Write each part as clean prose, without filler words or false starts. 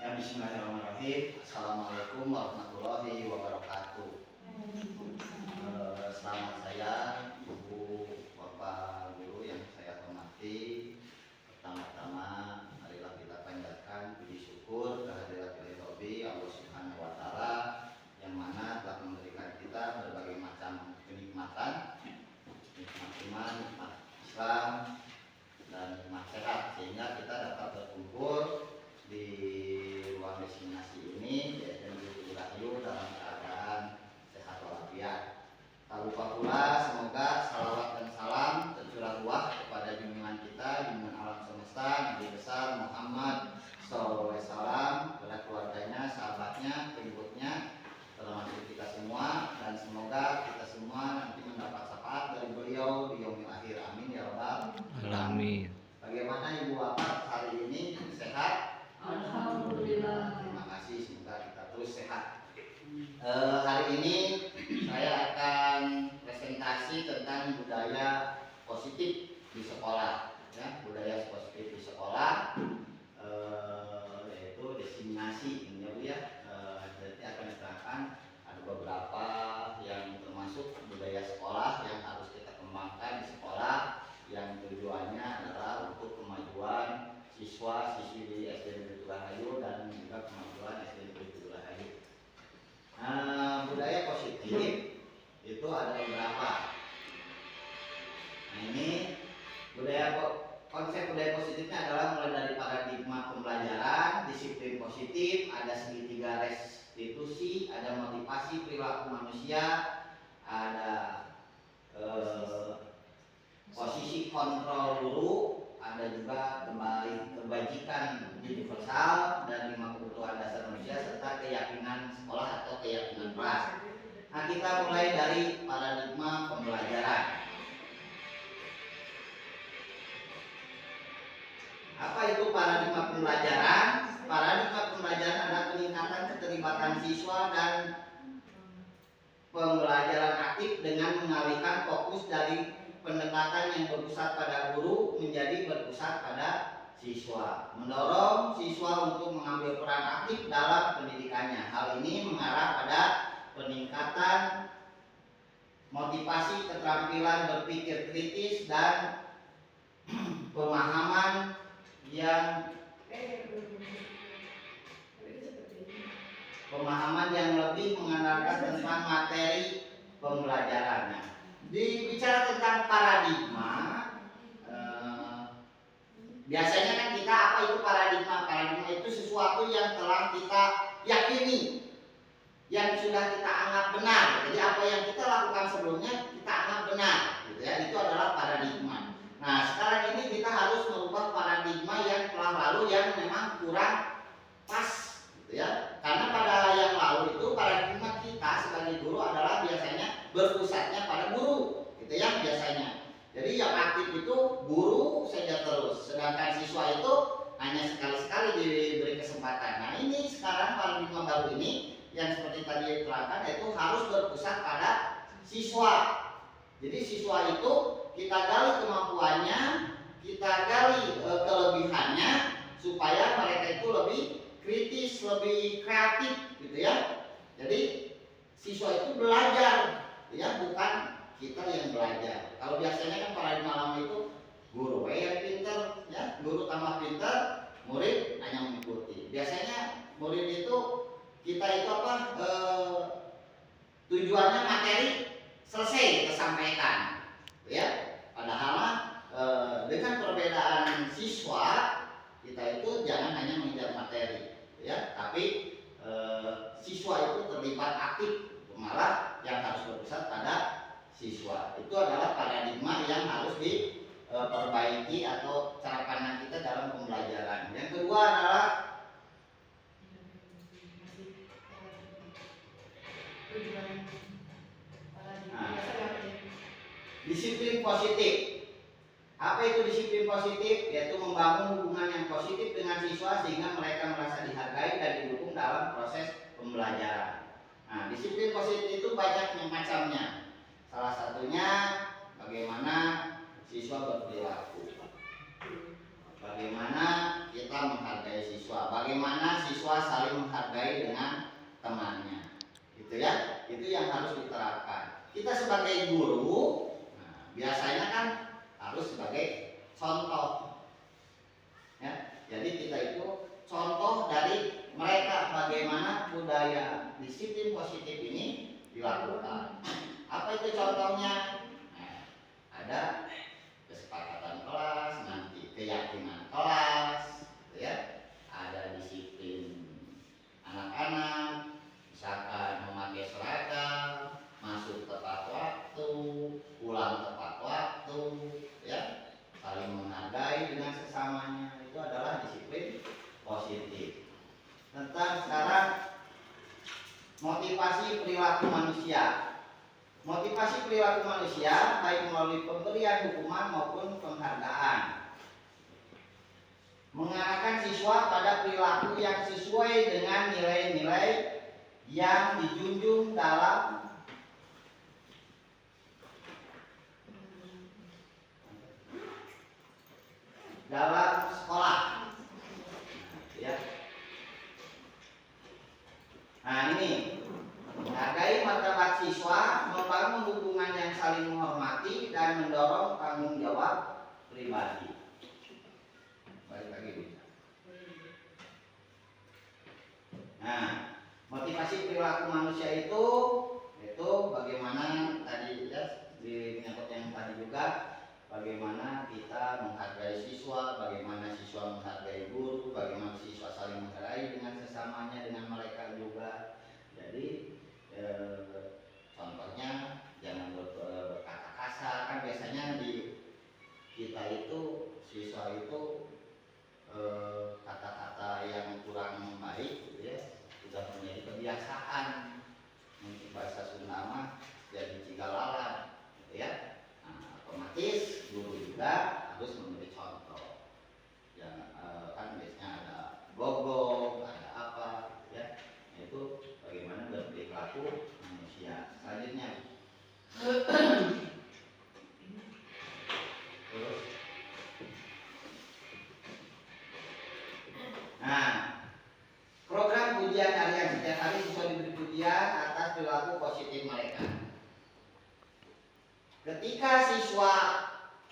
Bismillahirrahmanirrahim. Assalamualaikum warahmatullahi wabarakatuh. Selamat siang Ibu Bapak Guru yang saya hormati. Pertama-tama marilah kita panjatkan puji syukur kehadirat Ilahi Allah Subhanahu wa taala yang mana telah memberikan kita berbagai macam kenikmatan, nikmat iman, nikmat Islam dan nikmat sehat, sehingga kita dapat berkumpul di ruang destinasi ini, yaitu di Rahayu dalam keadaan sehat walafiat. Tak lupa pula semoga salawat dan salam tercurah luah kepada junjungan kita, junjungan alam semesta, Nabi besar Muhammad SAW, kepada keluarganya, sahabatnya, pengikutnya, termasuk kita semua, dan semoga kita semua nanti mendapat syafaat dari beliau di yaumil akhir. Amin ya rabbal alamin. Bagaimana Ibu Bapak hari ini, sehat? Alhamdulillah. Terima kasih, semoga kita terus sehat. Hari ini saya akan presentasi tentang budaya positif di sekolah, ya, budaya positif di sekolah, yaitu diseminasi, ya. Jadi akan diterangkan ada beberapa yang termasuk budaya sekolah yang harus kita kembangkan di sekolah, yang tujuannya adalah untuk kemajuan siswa-siswi di SD Negeri Rahayu dan juga kemajuan SD Negeri Rahayu. Budaya positif itu ada beberapa. Nah, ini konsep budaya positifnya adalah mulai dari paradigma pembelajaran, disiplin positif, ada segitiga restitusi, ada motivasi perilaku manusia, ada posisi kontrol guru, ada juga kembali kebajikan universal dan 5 kebutuhan dasar manusia, serta keyakinan sekolah atau keyakinan kelas. Nah, kita mulai dari paradigma pembelajaran. Apa itu paradigma pembelajaran? Paradigma pembelajaran adalah peningkatan keterlibatan siswa dan pembelajaran aktif dengan mengalihkan fokus dari pendekatan yang berpusat pada guru menjadi berpusat pada siswa, mendorong siswa untuk mengambil peran aktif dalam pendidikannya. Hal ini mengarah pada peningkatan motivasi, keterampilan berpikir kritis dan pemahaman yang lebih mengandalkan tentang materi pembelajarannya. Dibicara tentang paradigma, biasanya kan kita apa itu paradigma? Paradigma itu sesuatu yang telah kita yakini, yang sudah kita anggap benar. Jadi apa yang kita lakukan sebelumnya kita anggap benar, gitu ya. Itu adalah paradigma. Nah, sekarang ini kita harus merubah paradigma yang telah lalu yang memang kurang pas, gitu ya. Karena pada yang lalu itu paradigma kita sebagai guru adalah biasanya berpusatnya pada guru, gitu ya, biasanya. Jadi yang aktif itu guru saja terus, sedangkan siswa itu hanya sekali-sekali diberi kesempatan. Nah, ini sekarang paradigma baru ini yang seperti tadi diterangkan, yaitu harus berpusat pada siswa. Jadi siswa itu kita gali kemampuannya, kita gali kelebihannya, supaya mereka itu lebih kritis, lebih kreatif, gitu ya. Jadi siswa itu belajar, ya, bukan kita yang belajar. Kalau biasanya kan paradigma lama itu guru yang pintar, ya, guru tambah pintar, murid hanya mengikuti. Biasanya murid itu kita itu apa? Tujuannya materi selesai kita sampaikan, ya. Padahal dengan perbedaan siswa, kita itu jangan hanya mengejar materi, ya, tapi siswa itu terlibat aktif, malah yang harus berpusat pada siswa. Itu adalah paradigma yang harus diperbaiki atau cara pandang kita dalam pembelajaran. Yang kedua adalah disiplin positif. Apa itu disiplin positif? Yaitu membangun hubungan yang positif dengan siswa sehingga mereka merasa dihargai dan didukung dalam proses pembelajaran. Nah, disiplin positif itu banyak macamnya. Salah satunya bagaimana siswa berperilaku. bagaimana kita menghargai siswa, bagaimana siswa saling menghargai dengan temannya, gitu ya. Itu yang harus diterapkan. Kita sebagai guru, nah, biasanya kan harus sebagai contoh, ya. Jadi kita itu contoh dari mereka bagaimana budaya disiplin positif ini dilakukan. Apa itu contohnya? Nah, ada kesepakatan kelas, nanti keyakinan kelas, gitu ya. Ada disiplin anak-anak, misalkan memakai seragam, masuk tepat waktu, pulang tepat waktu, ya. Saling menghargai dengan sesamanya, itu adalah disiplin positif. Tentang sekarang motivasi perilaku manusia. Motivasi perilaku manusia baik melalui pemberian hukuman maupun penghargaan, mengarahkan siswa pada perilaku yang sesuai dengan nilai-nilai yang dijunjung dalam sekolah, ya. Nah, ini menghargai martabat siswa, membangun hubungan yang saling menghormati dan mendorong tanggung jawab pribadi. Balik lagi. Nah, motivasi perilaku manusia itu bagaimana tadi ya di menyangkut yang tadi juga, bagaimana kita menghargai siswa, bagaimana siswa menghargai guru, bagaimana siswa saling menghargai dengan sesamanya, dengan mereka juga. Jadi contohnya jangan berkata kasar. Kan biasanya di kita itu siswa itu kata-kata yang kurang baik, gitu ya, sudah menjadi kebiasaan. Mungkin bahasa Sunda mah jadi cigalalan, gitu ya. Nah, otomatis guru juga harus memberi contoh. Yang kan biasanya ada gogong, ada apa, gitu ya. Itu bagaimana berperilaku manusia. Selanjutnya, nah, program pujian harian. Setiap hari siswa diberi pujian atas perilaku positif mereka. Ketika siswa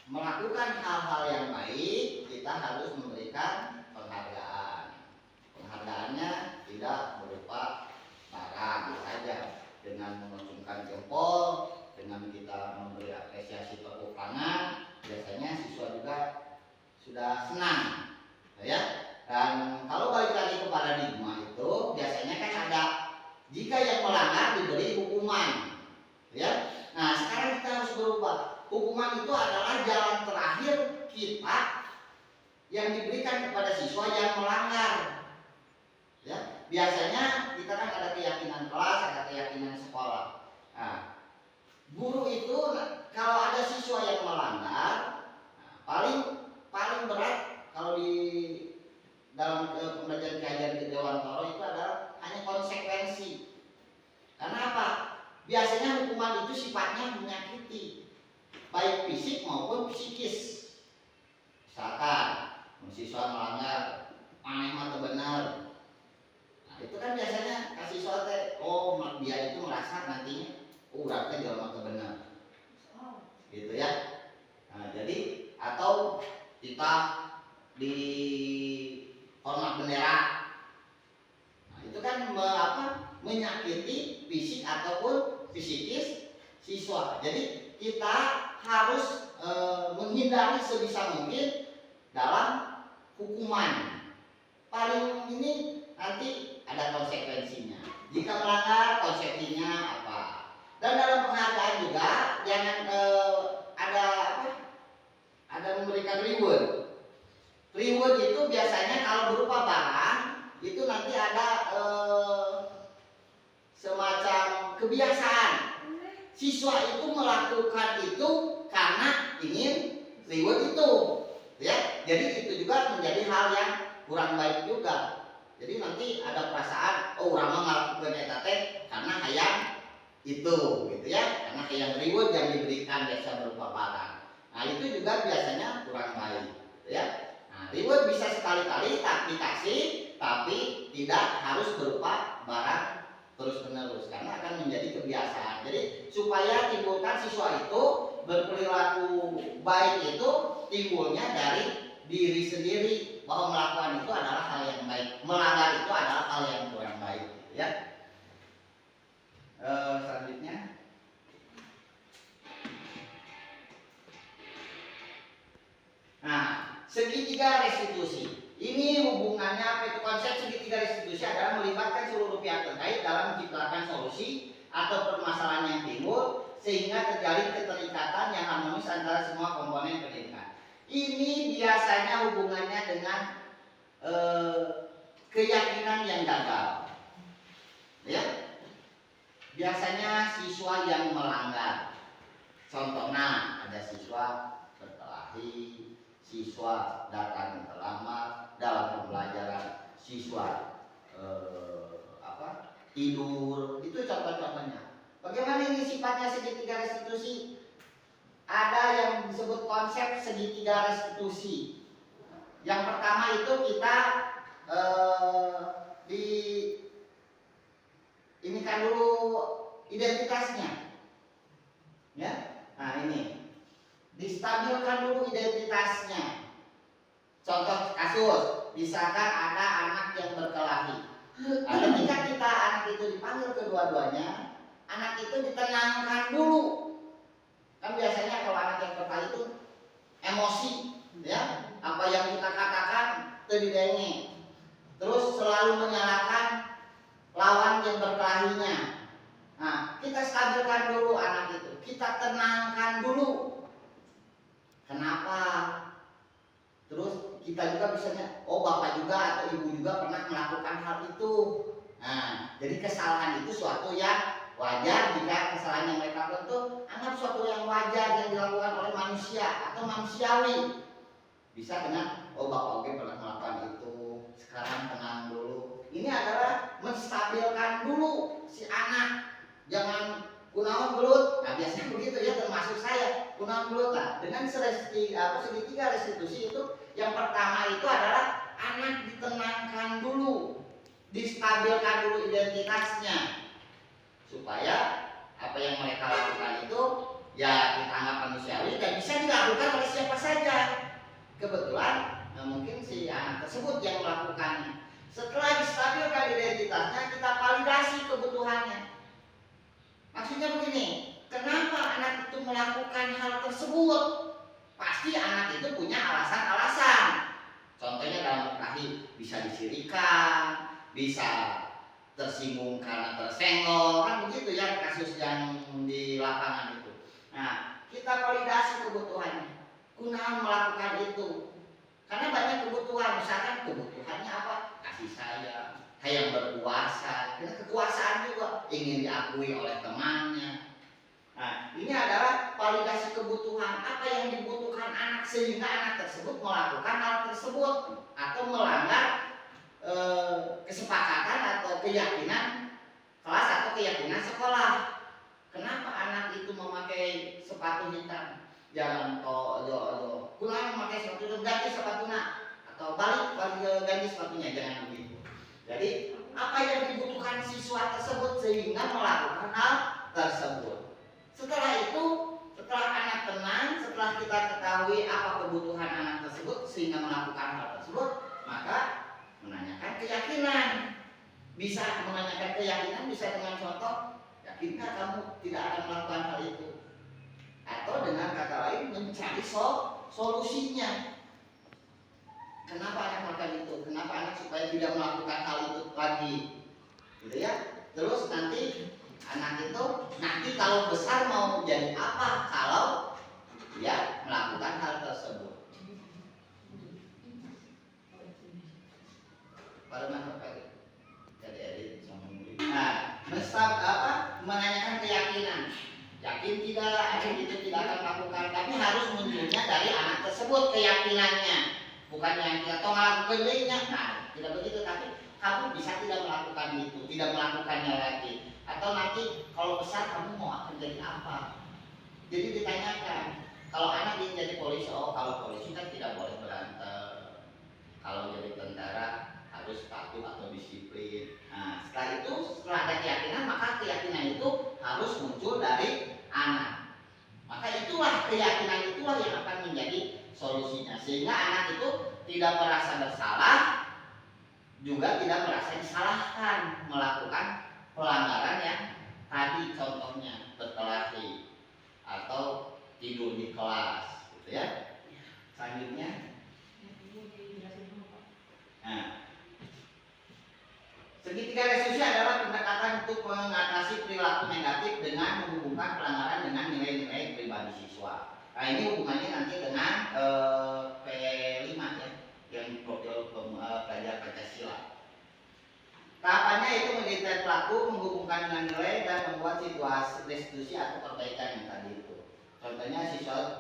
melakukan hal-hal yang baik, kita harus memberikan penghargaan. Penghargaannya tidak berupa barang saja, dengan mengacungkan jempol, dengan kita memberi apresiasi tepuk tangan, biasanya siswa juga sudah senang, ya. Dan kalau balik lagi ke paradigma itu, biasanya kan ada jika yang melanggar diberi hukuman, ya. Nah, sekarang kita harus berubah. Hukuman itu adalah jalan terakhir kita yang diberikan kepada siswa yang melanggar, ya. Biasanya kita kan ada keyakinan kelas, ada keyakinan sekolah. Nah, guru itu kalau ada siswa yang melanggar, paling berat kalau di dalam pembelajaran kajian di Dewan Toro itu adalah hanya konsekuensi. Karena apa? Biasanya hukuman itu sifatnya menyakiti, baik fisik maupun psikis. Misalkan siswa melanggar, aneh mah benar. Nah, itu kan biasanya kasih siswa teh, oh dia itu merasa nantinya, berarti dia mah benar. Gitu ya. Nah, jadi atau kita di hormat bendera. Nah, itu kan menyakiti fisik ataupun psikis siswa. Jadi kita harus menghindari sebisa mungkin dalam hukuman. Paling ini nanti ada konsekuensinya. Jika melanggar, konsekuensinya apa? Dan dalam penghargaan juga jangan ada memberikan reward. Reward itu biasanya kalau berupa barang, itu nanti ada semacam kebiasaan. Siswa itu melakukan itu karena ingin reward itu, ya. Jadi itu juga menjadi hal yang kurang baik juga. Jadi nanti ada perasaan, orang melakukan eta teh karena hayang itu, gitu ya. Karena hayang reward yang diberikan biasa berupa barang. Nah, itu juga biasanya kurang baik, gitu ya. Nah, Nah, reward bisa sekali-kali tak dikasih, tapi tidak harus berupa barang terus-menerus karena akan menjadi kebiasaan. Jadi supaya timbulkan siswa itu berperilaku baik itu timbulnya dari diri sendiri, bahwa melakukan itu adalah hal yang baik, melanggar itu adalah hal yang kurang baik, ya. Selanjutnya, nah, segitiga restitusi. Ini hubungannya apa itu? Konsep segitiga restitusi adalah melibatkan seluruh pihak terkait dalam menciptakan solusi atau permasalahan yang timbul sehingga terjalin keterikatan yang harmonis antara semua komponen pendidikan. Ini biasanya hubungannya dengan keyakinan yang gagal, ya. Biasanya siswa yang melanggar. Contohnya ada siswa berkelahi, siswa datang terlambat dalam pembelajaran, siswa tidur, itu contoh-contohnya. Bagaimana ini sifatnya segitiga restitusi? Ada yang disebut konsep segitiga restitusi. Yang pertama itu kita ini kan dulu identitasnya, ya. Nah ini distabilkan dulu identitasnya. Contoh kasus, misalkan ada anak yang berkelahi. Ketika kita anak itu dipanggil kedua-duanya, anak itu ditenangkan dulu. Kan biasanya kalau anak yang berkelahi itu emosi, ya. Apa yang kita katakan terdidenge. Terus selalu menyalahkan lawan yang berkelahinya. Nah, kita stabilkan dulu anak itu, kita tenangkan dulu. Kenapa? Terus kita juga bisanya, oh bapak juga atau ibu juga pernah melakukan hal itu. Nah, jadi kesalahan itu suatu yang wajar. Jika kesalahan yang mereka lakukan itu anggap suatu yang wajar yang dilakukan oleh manusia atau manusiawi. Bisa dengan, oh bapak oke pernah melakukan itu, sekarang tenang dulu. Ini adalah menstabilkan dulu si anak. Jangan kunaon gelut. Nah biasanya begitu ya, termasuk saya kunaon gelut. Nah dengan segitiga restitusi itu, yang pertama itu adalah anak ditenangkan dulu, distabilkan dulu identitasnya, supaya apa yang mereka lakukan itu ya kita anggap manusiawi dan bisa dilakukan oleh siapa saja. Kebetulan mungkin si anak tersebut yang melakukannya. Setelah distabilkan identitasnya, kita validasi kebutuhannya. Maksudnya begini, kenapa anak itu melakukan hal tersebut? Pasti anak itu punya alasan-alasan. Contohnya dalam berkelahi bisa disirikan, bisa tersinggung karena tersenggol, kan begitu ya kasus yang di lapangan itu. Nah, kita validasi kebutuhannya. Kunaon melakukan itu? Karena banyak kebutuhan, misalkan kebutuhannya apa? Kasih sayang, yang berkuasa, karena kekuasaan juga ingin diakui oleh temannya. Nah, ini adalah validasi kebutuhan, apa yang dibutuhkan anak sehingga anak tersebut melakukan hal tersebut atau melanggar kesepakatan atau keyakinan kelas atau keyakinan sekolah. Kenapa anak itu memakai sepatu hitam? Jangan kurang memakai sepatu hitam, ganti sepatunya atau balik ganti sepatunya, jangan begitu. Jadi apa yang dibutuhkan siswa tersebut sehingga melakukan hal tersebut. Setelah itu, setelah anak tenang, setelah kita ketahui apa kebutuhan anak tersebut sehingga melakukan hal tersebut, maka menanyakan keyakinan. Bisa menanyakan keyakinan bisa dengan contoh, yakinkah kamu tidak akan melakukan hal itu? Atau dengan kata lain mencari solusinya. Kenapa anak melakukan itu? Kenapa anak supaya tidak melakukan hal itu lagi? Gitu ya. Terus nanti anak itu kalau besar mau jadi apa kalau dia melakukan hal tersebut? Pada mana Pak? Jadi menanyakan keyakinan. Yakin tidak anak itu tidak akan melakukan, tapi harus munculnya dari anak tersebut keyakinannya. Bukan yang kita tahu melakukan baiknya, nah tidak begitu, tapi kamu bisa tidak melakukan itu, tidak melakukannya lagi. Atau nanti kalau besar kamu mau akan jadi apa? Jadi ditanyakan, kalau anak ingin jadi polisi, oh kalau polisi kan tidak boleh berantem, kalau jadi tentara harus patuh atau disiplin. Nah, setelah itu, setelah ada keyakinan, maka keyakinan itu harus muncul dari anak. Maka itulah keyakinan itulah yang akan menjadi solusinya, sehingga anak itu tidak merasa bersalah, juga tidak merasa disalahkan melakukan pelanggaran yang tadi contohnya berkelahi atau tidur di kelas, gitu ya. Selanjutnya, nah, segitiga resolusi adalah pendekatan untuk mengatasi perilaku negatif dengan menghubungkan pelanggaran dengan nilai-nilai pribadi siswa. Nah, ini hubungannya nanti dengan P5 ya, yang profil pelajar Pancasila. Tahapannya itu mendeteksi pelaku, menghubungkan dengan nilai, dan membuat situasi restitusi atau perbaikan yang tadi itu. Contohnya siswa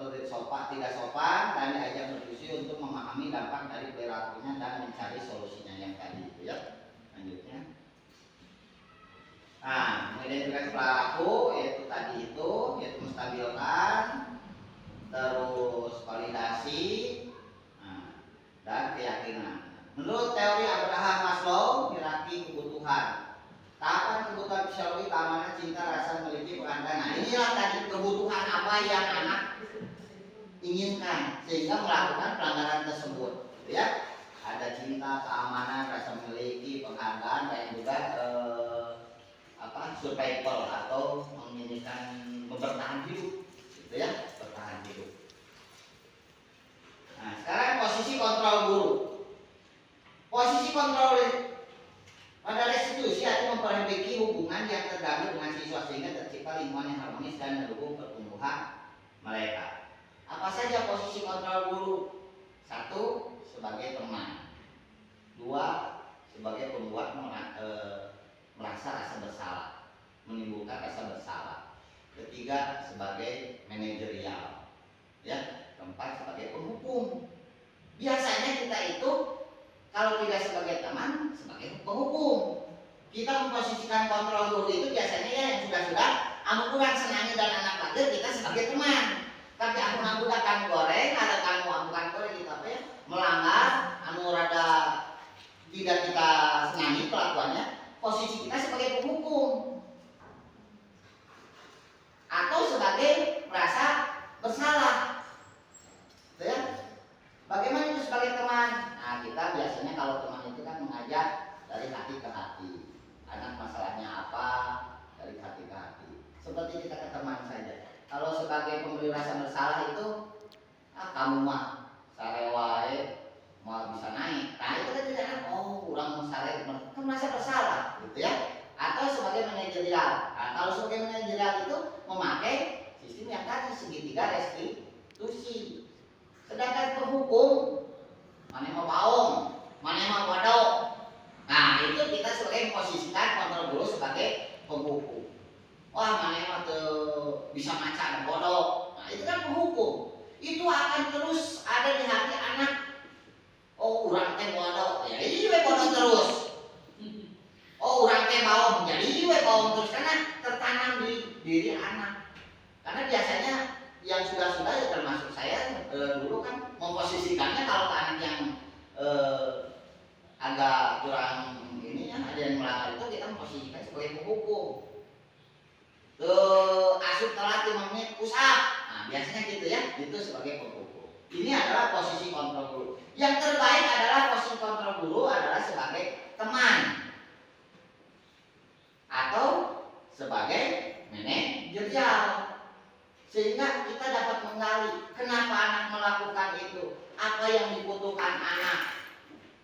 tidak sopan dan diajak berdiskusi untuk memahami dampak dari perilakunya dan mencari solusinya yang tadi itu ya. Lanjutnya. Nah, mengidentifikasi pelaku yaitu tadi itu, yaitu menstabilkan, terus validasi, dan keyakinan. Menurut teori Abraham Maslow, hierarki kebutuhan. Tahapan kebutuhan fisiologi, keamanan, cinta, rasa, memiliki, penghargaan. Nah, inilah tadi kebutuhan apa yang anak inginkan sehingga melakukan pelanggaran tersebut, gitu ya. Ada cinta, keamanan, rasa memiliki, penghargaan, dan juga survival atau menginginkan bertahan hidup, gitu ya, bertahan hidup. Nah, sekarang posisi kontrol guru. Posisi kontrol pada restitusi atau memperbaiki hubungan yang terganggu dengan siswa sehingga tercipta lingkungan yang harmonis dan mendukung pertumbuhan mereka. Apa saja posisi kontrol guru? 1. Sebagai teman. 2. Sebagai pembuat merasa rasa bersalah, menimbulkan rasa bersalah. 3. Sebagai manajerial. Ya. 4. Sebagai penghukum. Biasanya kita itu kalau tidak sebagai teman, sebagai penghukum. Kita memposisikan kontrol guru itu biasanya ya yang sudah-sudah aku kurang senangi dan anak pelajar kita sebagai teman. Tapi aku bukan goreng, ada kamu bukan goreng kita apa ya? Melanggar, anu rada tidak kita senangi kelakuannya, posisi kita sebagai penghukum atau sebagai merasa bersalah. Gitu ya? Bagaimana itu sebagai teman? Nah, kita biasanya kalau teman itu kan mengajak dari hati ke hati. Anak masalahnya apa? Dari hati ke hati. Seperti kita ke teman saja. Kalau sebagai pemberi rasa bersalah itu, kamu mah sarewae mau bisa naik. Nah, itu kan tidak kurang sare kan merasa bersalah, gitu ya. Atau sebagai manajerial. Nah, kalau sebagai manajerial itu memakai sistem yang tadi segitiga restitusi. Sedangkan penghukum, mana mau paung, mana mau kodok. Nah, itu kita sebagai memposisikan kontrol guru sebagai penghukum. Wah, mana mau bisa macan kodok. Nah, itu kan penghukum. Itu akan terus ada di hati anak. Oh, urang teh kodok, ya iya kodok terus. Oh, urang teh baong, jadi iya baong terus karena tertanam di diri anak. Karena biasanya yang sudah-sudah ya termasuk saya dulu kan memposisikannya kalau ke anak yang agak kurang ini ya ada yang melanggar itu kita memposisikan sebagai penghukum. Asup telat 5 menit pusat. Nah, biasanya gitu ya, itu sebagai penghukum. Ini adalah posisi kontrol guru. Yang terbaik adalah posisi kontrol guru adalah sebagai teman atau sebagai manajerial. Sehingga kita dapat menggali kenapa anak melakukan itu, apa yang dibutuhkan anak.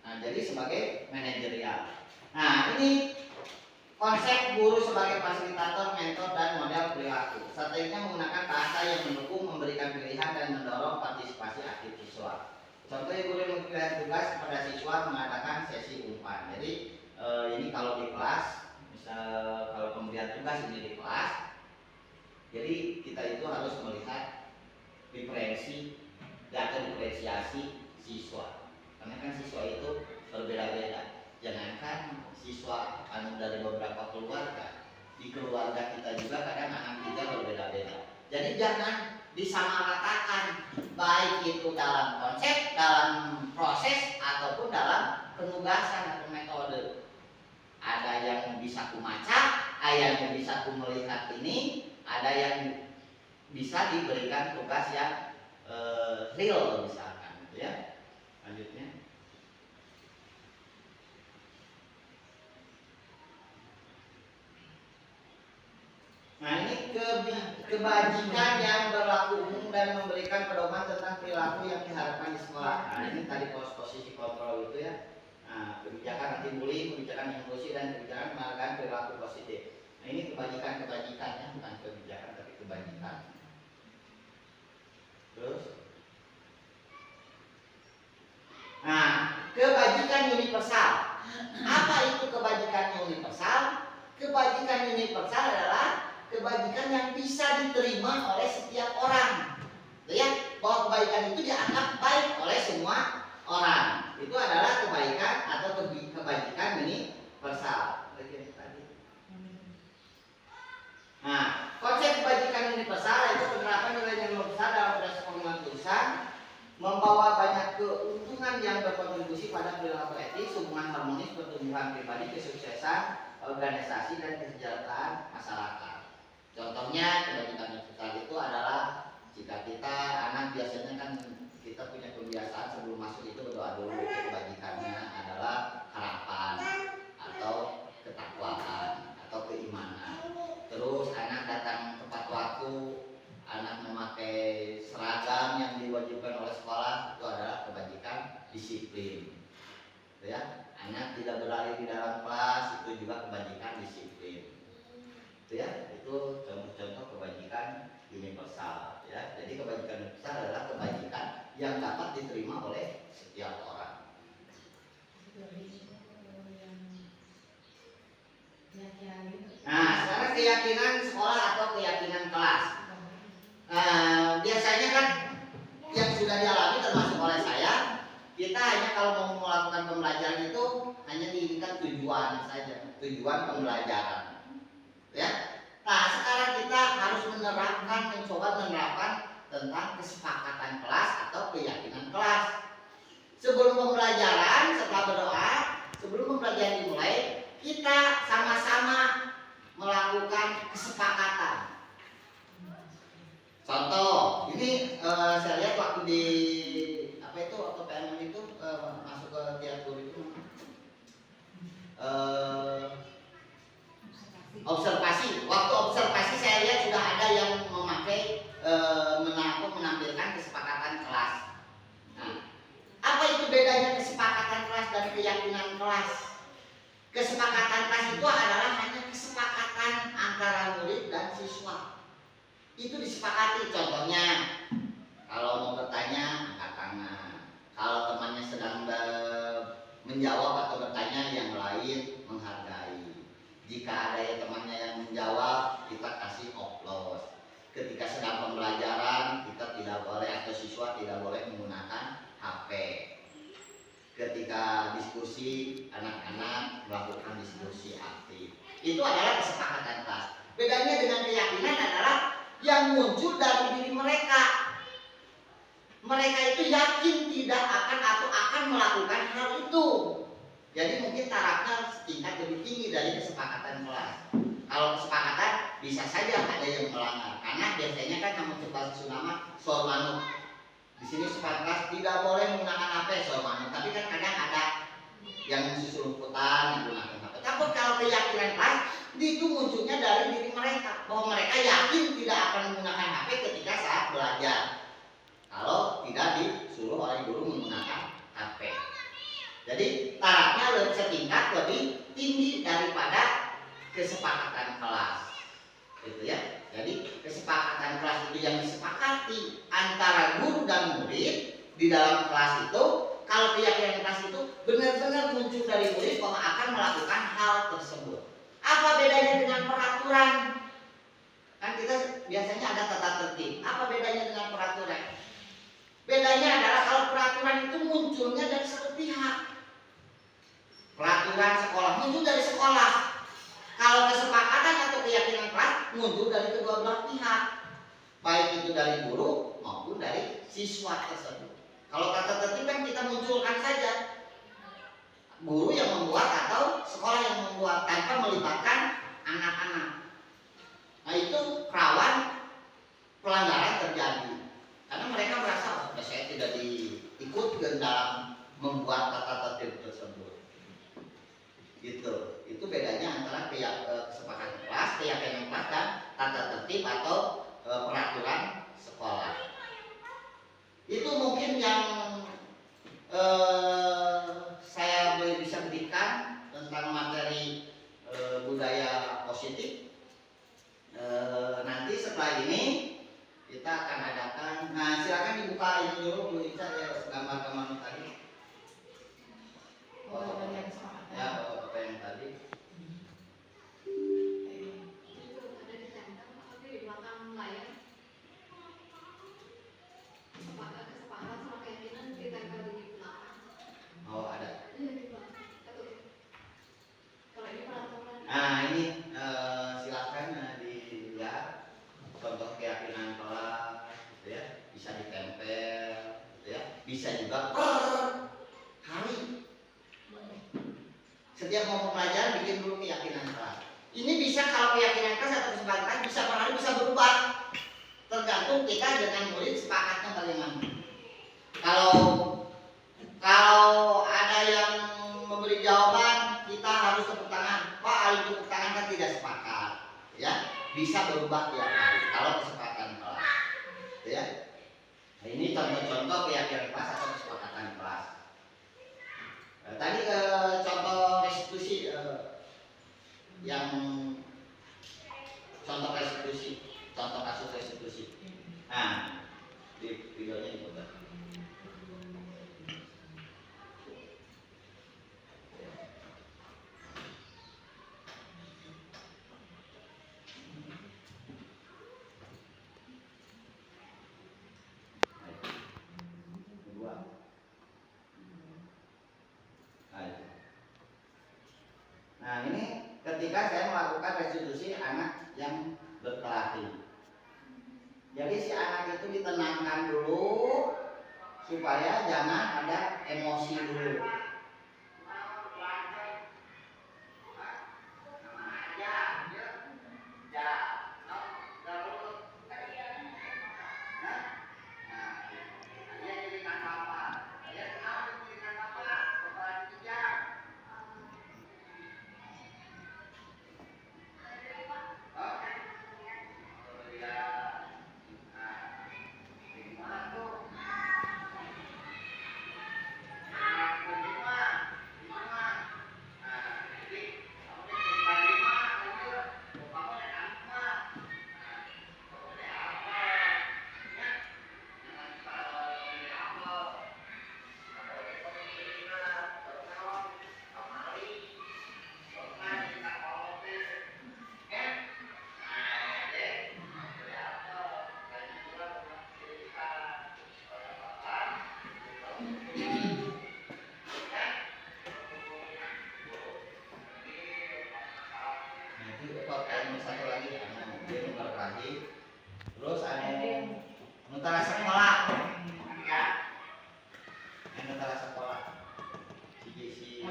Nah, jadi sebagai manajerial. Nah, ini konsep guru sebagai fasilitator, mentor, dan model perilaku. Strateginya menggunakan bahasa yang mendukung, memberikan pilihan, dan mendorong partisipasi aktif siswa. Contohnya guru yang memberikan tugas kepada siswa mengadakan sesi umpan. Jadi ini kalau di kelas, misal kalau pemberian tugas ini di kelas. Jadi kita itu harus melihat diferensiasi siswa. Karena kan siswa itu berbeda-beda. Jangankan siswa dari beberapa keluarga, di keluarga kita juga kadang anak kita berbeda-beda. Jadi jangan disamaratakan, baik itu dalam konsep, dalam proses ataupun dalam penugasan atau metode. Ada yang bisa kumaca, ada yang bisa kumelihat ini, ada yang bisa diberikan tugas yang real misalkan, gitu ya. Lanjutnya. Nah, ini kebajikan yang berlaku umum dan memberikan pedoman tentang perilaku yang diharapkan di sekolah. Nah, ini tadi posisi kontrol itu ya. Nah, kebijakan anti bullying, kebijakan inklusi, dan kebijakan menghargai perilaku positif. Nah, ini kebajikan ya, bukan kebijakan tapi kebajikan. Terus, nah, kebajikan universal. Apa itu kebajikan universal? Kebajikan universal adalah kebajikan yang bisa diterima oleh setiap orang. Ya, bahwa kebaikan itu dianggap baik oleh semua orang. Itu adalah kebaikan atau kebajikan universal. Nah, konsep kebajikan universal itu penerapan nilai universal dalam proses pengurusan, membawa banyak keuntungan yang berkontribusi pada perilaku etis, hubungan harmonis, pertumbuhan pribadi, kesuksesan organisasi, dan kesejahteraan masyarakat. Contohnya kebajikan universal itu adalah jika kita anak biasanya kan kita punya kebiasaan sebelum masuk itu berdoa dulu. Kebajikannya adalah harapan atau ketakwaan atau keimanan. Terus anak datang tepat waktu, anak memakai seragam yang diwajibkan oleh sekolah, itu adalah kebajikan disiplin. Ya, anak tidak berlari di dalam kelas, itu juga kebajikan disiplin. Itu ya, itu contoh-contoh kebajikan universal. Ya, jadi kebajikan universal adalah kebajikan yang dapat diterima oleh setiap orang. Nah, sekarang keyakinan sekolah atau keyakinan kelas. Biasanya kan yang sudah dialami termasuk oleh saya, kita hanya kalau mau melakukan pembelajaran itu hanya diinginkan tujuan saja, tujuan pembelajaran. Ya. Nah, sekarang kita harus mencoba menerapkan tentang kesepakatan kelas atau keyakinan kelas. Sebelum pembelajaran, setelah berdoa, sebelum pembelajaran dimulai, kita sama-sama melakukan kesepakatan. Contoh, ini saya lihat waktu di waktu PMM itu masuk ke tiap guru itu observasi. Waktu observasi saya lihat sudah ada yang memakai menampilkan kesepakatan kelas. Nah, apa itu bedanya kesepakatan kelas dan keyakinan kelas? Kesepakatan kelas itu adalah hanya kesepakatan antara murid dan siswa. Itu disepakati. Contohnya, kalau mau bertanya angkat tangan. Kalau temannya sedang menjawab atau bertanya, yang lain menghargai. Jika ada yang temannya yang menjawab, kita kasih oplos. Ketika sedang pembelajaran, kita tidak boleh atau siswa tidak boleh menggunakan HP. Ketika diskusi, anak-anak melakukan diskusi aktif. Itu adalah kesepakatan kelas. Bedanya dengan keyakinan adalah yang muncul dari diri mereka. Mereka itu yakin tidak akan atau akan melakukan hal itu. Jadi mungkin tarafnya setingkat lebih tinggi dari kesepakatan kelas. Kalau kesepakatan bisa saja ada yang melanggar, karena biasanya kan yang mencoba nama sormanu. Di sini sepakatan kelas tidak boleh menggunakan HP sormanu, tapi kan kadang ada yang susul rumputan menggunakan HP. Tapi kalau keyakinan kelas itu munculnya dari diri mereka, bahwa mereka yakin tidak akan menggunakan HP ketika saat belajar. Kalau tidak disuruh oleh guru menggunakan HP. Jadi tarafnya lebih setingkat lebih tinggi daripada kesepakatan kelas. Gitu ya. Jadi kesepakatan kelas itu yang disepakati antara guru dan murid di dalam kelas itu. Kalau keyakinan kelas itu benar-benar muncul dari murid bahwa akan melakukan hal tersebut. Apa bedanya dengan peraturan? Kan kita biasanya ada tata tertib. Apa bedanya dengan peraturan? Bedanya adalah kalau peraturan itu munculnya dari satu pihak. Peraturan sekolah muncul dari sekolah. Kalau kesepakatan atau keyakinan kelas muncul dari kedua belah pihak. baik itu dari guru maupun dari siswa tersebut. Kalau tata tertib kan kita munculkan saja guru yang membuat atau sekolah yang membuat tanpa melibatkan anak-anak. Nah itu rawan pelanggaran terjadi karena mereka merasa saya tidak diikutkan dalam membuat tata tertib tersebut. Gitu. Itu bedanya antara kesepakatan kelas, keyakinan kelas dan tata tertib atau peraturan sekolah. Itu mungkin yang saya bisa berikan tentang materi budaya positif. Nanti setelah ini kita akan adakan. Nah, silakan dibuka ini dulu Bu Ica ya, gambar-gambar tadi. Ya, foto yang tadi. Oh, ada. Nah, ini silakan dilihat contoh keyakinan kelas, gitu ya. Bisa ditempel, gitu ya. Bisa juga hari. Setiap mau pelajaran bikin dulu keyakinan kelas. Ini bisa kalau keyakinan kelas atau kesepakatan kelas bisa per hari bisa berubah. Tergantung kita dengan murid sepakatnya bagaimana. Kalau ada yang memberi jawaban, kita harus tepuk tangan. Pak, ahli tepuk tangan kan tidak sepakat, ya. Bisa berubah tiap hari kalau kesepakatan kelas, ya. Nah, ini contoh-contoh keyakinan kelas atau kesepakatan kelas. Tadi contoh restitusi yang contoh restitusi, contoh kasus restitusi. Nah, di videonya diputar. Nah, ini ketika saya melakukan restitusi anak yang berkelahi. Jadi si anak itu ditenangkan dulu supaya jangan ada emosi dulu. Satu lagi dia berkelahi, terus nutara sekolah, ya, nutara sekolah, si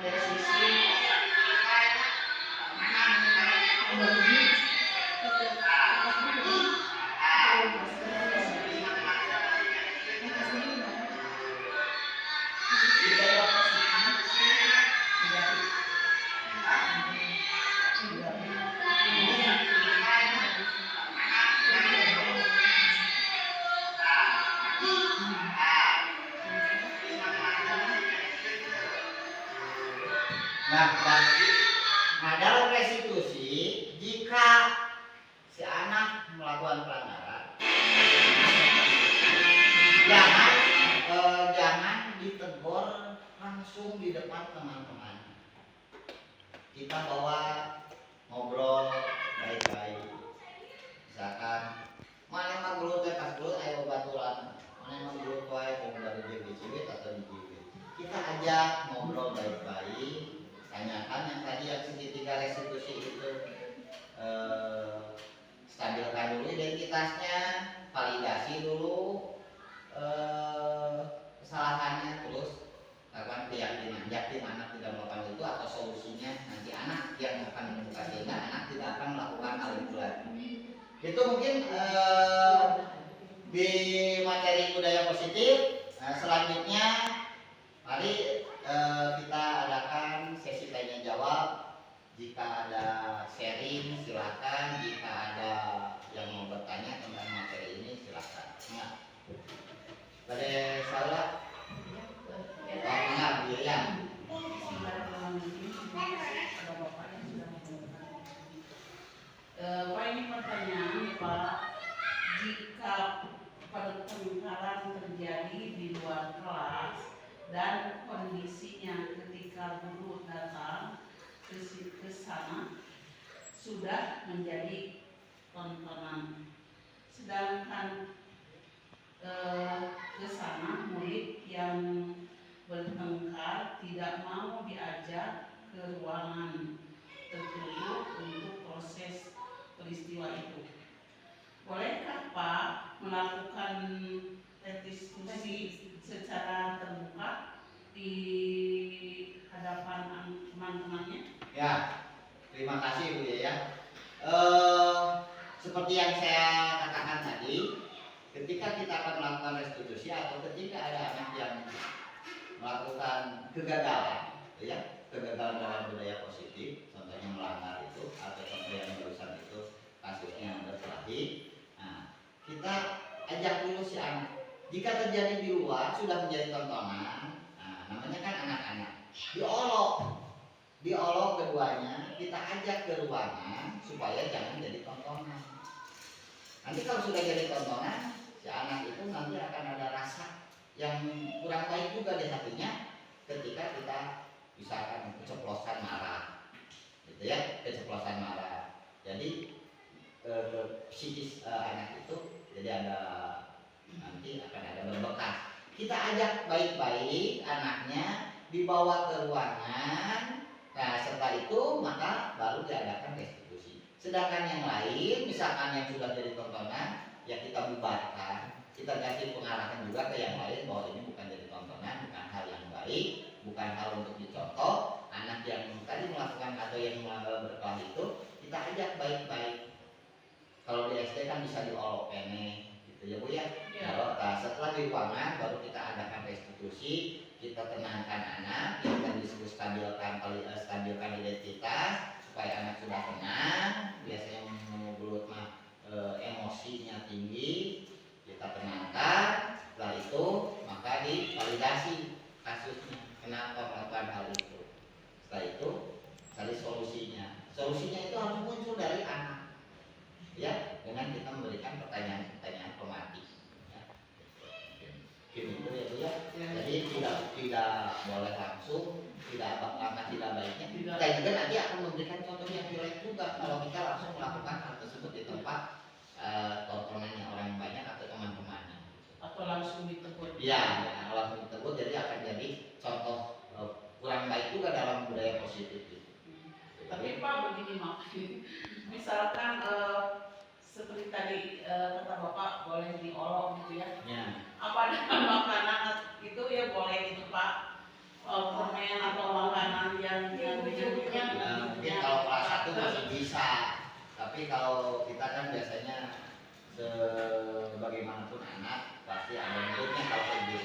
Nah, dalam restitusi jika si anak melakukan pelanggaran, jangan ditegur langsung di depan teman-teman. Kita bawa ngobrol baik-baik. Misalkan, mana yang guru teh kas guru ayo baturan, mana yang guru tuh ayo dari jiwit atau dijiwit. Kita ajak ngobrol baik-baik. Tanyakan yang tadi yang segitiga restitusi itu, stabilkan dulu identitasnya, paling muka sehingga anak tidak akan melakukan hal itu lagi. Itu mungkin di materi budaya positif. Selanjutnya mari kita adakan sesi tanya jawab. Jika ada sharing silakan, jika ada yang mau bertanya tentang materi ini silakan. Nah, pada salah Bang Biaya. Pak, ini pertanyaan nih Pak, jika pertengkaran terjadi di luar kelas dan kondisinya ketika guru datang ke sana sudah menjadi tontonan, sedangkan ke sana murid yang bertengkar tidak mau diajak ke ruangan tertutup untuk proses peristiwa itu. Bolehkah Pak melakukan diskusi secara terbuka di hadapan teman-temannya? Ya, terima kasih Bu ya. Seperti yang saya katakan tadi, ketika kita akan melakukan restitusi atau ketika ada anak yang melakukan kegagalan, ya, kegagalan dalam budaya positif, contohnya melanggar itu, atau contoh yang barusan itu kasusnya berkelahi, nah, kita ajak dulu si anak. Jika terjadi di luar sudah menjadi tontonan, nah, namanya kan anak-anak, diolok keduanya, kita ajak ke ruangan supaya jangan jadi tontonan. Nanti kalau sudah jadi tontonan, si anak itu nanti akan ada rasa yang kurang baik juga di hatinya ketika kita misalkan keceplosan marah, gitu ya, keceplosan marah. Jadi psikis anak itu jadi ada nanti akan ada berbekas. Kita ajak baik-baik anaknya, dibawa ke ruangan. Nah setelah itu maka baru diadakan restitusi. Sedangkan yang lain, misalkan yang sudah jadi tontonan, ya kita bubarkan. Kita kasih pengarahan juga ke yang lain bahwa ini bukan jadi tontonan, bukan hal yang baik, bukan hal untuk dicontoh. Anak yang tadi melakukan atau yang berkelahi itu kita ajak baik-baik. Kalau di SD kan bisa diolok pene, gitu ya Bu ya. Kalau setelah di ruangan baru kita adakan restitusi, kita tenangkan anak, kita disebut stabilkan identitas supaya anak sudah tenang. Biasanya mengelut emosinya tinggi, kita tenangkan. Setelah itu maka divalidasi kasusnya, kenapa melakukan hal itu. Setelah itu cari solusinya. Solusinya itu harus muncul dari anak, ya, dengan kita memberikan pertanyaan-pertanyaan pematik. Ya. Itu ya Bu ya. Jadi tidak boleh langsung, langkah tidak baiknya. Kita juga nanti akan memberikan contoh yang jelek juga kalau kita langsung melakukan hal tersebut di tempat tontonannya orang banyak atau teman-temannya. Atau langsung ditegur? Iya, langsung ditegur, jadi akan jadi contoh kurang baik juga dalam budaya positif itu. Tapi Pak begini misalkan seperti tadi kata Bapak boleh diolok gitu ya. Apa dengan makanan itu ya boleh gitu Pak, permen atau makanan yang mungkin kalau kelas 1 masih bisa, tapi kalau kita kan biasanya sebagaimanapun anak pasti ada mulutnya kalau ibu.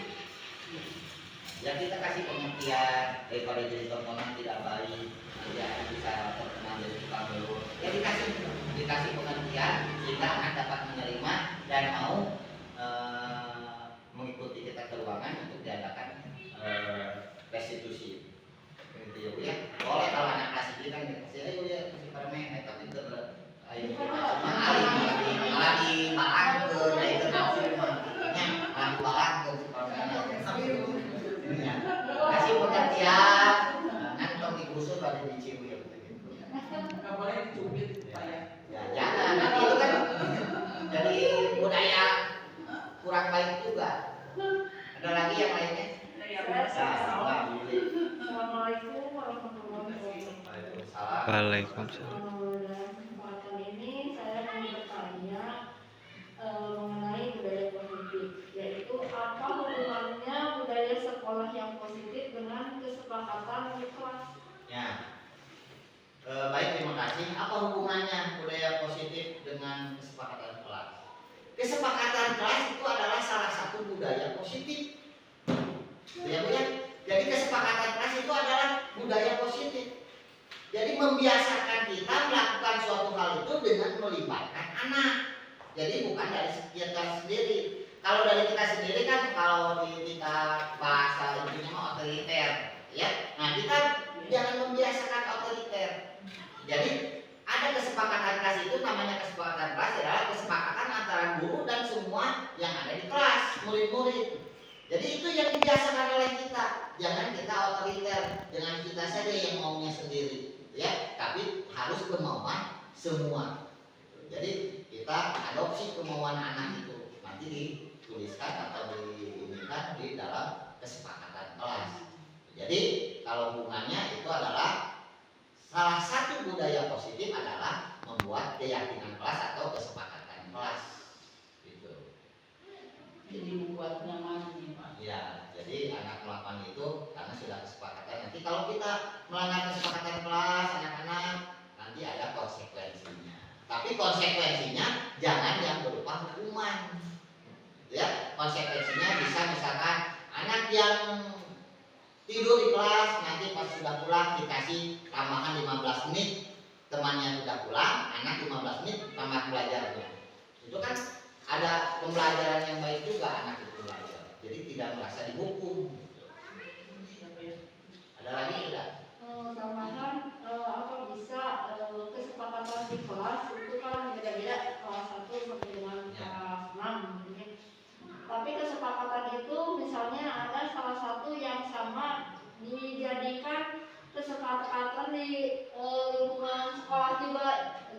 Ya kita kasih pengertian daripada jadi tontonan tidak baik, nanti akan bisa terkena jadi tukang belut. Ya dikasih pengertian sehingga anak dapat menerima dan mau mengikuti kita ke ruangan untuk diadakan restitusi. Gitu ya Bu ya. Boleh kalau anak kelas ini kan dikasih ayo ya kasih permen, tapi itu ayo malah dibalangkeun, itu maksudnya malah dibalangkeun si permennya. Kasih pengertian, nantong digusur baru dicium ya begitu. nggak boleh dicubit Pak ya. Ya jangan, nanti itu kan jadi budaya kurang baik juga. Ada lagi yang lainnya? Assalamualaikum warahmatullahi wabarakatuh. Waalaikumsalam. Kesempatan ini saya mau bertanya mengenai budaya positif, yaitu apa hubungannya budaya sekolah yang positif dengan kesepakatan di kelas? Ya, baik terima kasih. kesepakatan kelas itu adalah salah satu budaya positif. Ya, Bu, ya. Jadi kesepakatan kelas itu adalah budaya positif. Jadi membiasakan kita melakukan suatu hal itu dengan melibatkan anak. Jadi bukan dari kita sendiri. Kalau dari kita sendiri kan kalau di tingkat bahasa intinya mah otoriter, ya. Nah, kita jangan membiasakan otoriter. Jadi ada kesepakatan kelas itu, namanya kesepakatan kelas adalah kesepakatan antara guru dan semua yang ada di kelas, murid-murid. Jadi itu yang dibiasakan oleh kita. Jangan kita otoriter dengan kita saja yang maunya sendiri, ya. Tapi harus kemauan semua. Jadi kita adopsi kemauan anak itu, nanti dituliskan atau diinikan di dalam kesepakatan kelas. Jadi kalau hubungannya itu adalah salah satu budaya positif adalah membuat keyakinan kelas atau kesepakatan kelas. Gitu. Jadi membuat nyaman nih Pak. Ya, jadi anak melakukan itu karena sudah kesepakatan. Nanti kalau kita melanggar kesepakatan kelas anak-anak, nanti ada konsekuensinya. Tapi konsekuensinya jangan yang berupa hukuman. Ya, konsekuensinya bisa misalkan anak yang tidur di kelas nanti pas sudah pulang dikasih tambahan 15 menit, temannya sudah pulang, anak 15 menit tambah belajarnya. Itu kan ada pembelajaran yang baik juga anak itu belajar. Jadi tidak merasa dihukum. Ada lagi tidak? Tambahan apa bisa kesepakatan di kelas itu kan beda-beda kelas 1 sampai dengan kelas 6 gitu ya. Tapi kesepakatan itu misalnya ada salah satu yang sama dijadikan kesepakatan di lingkungan sekolah juga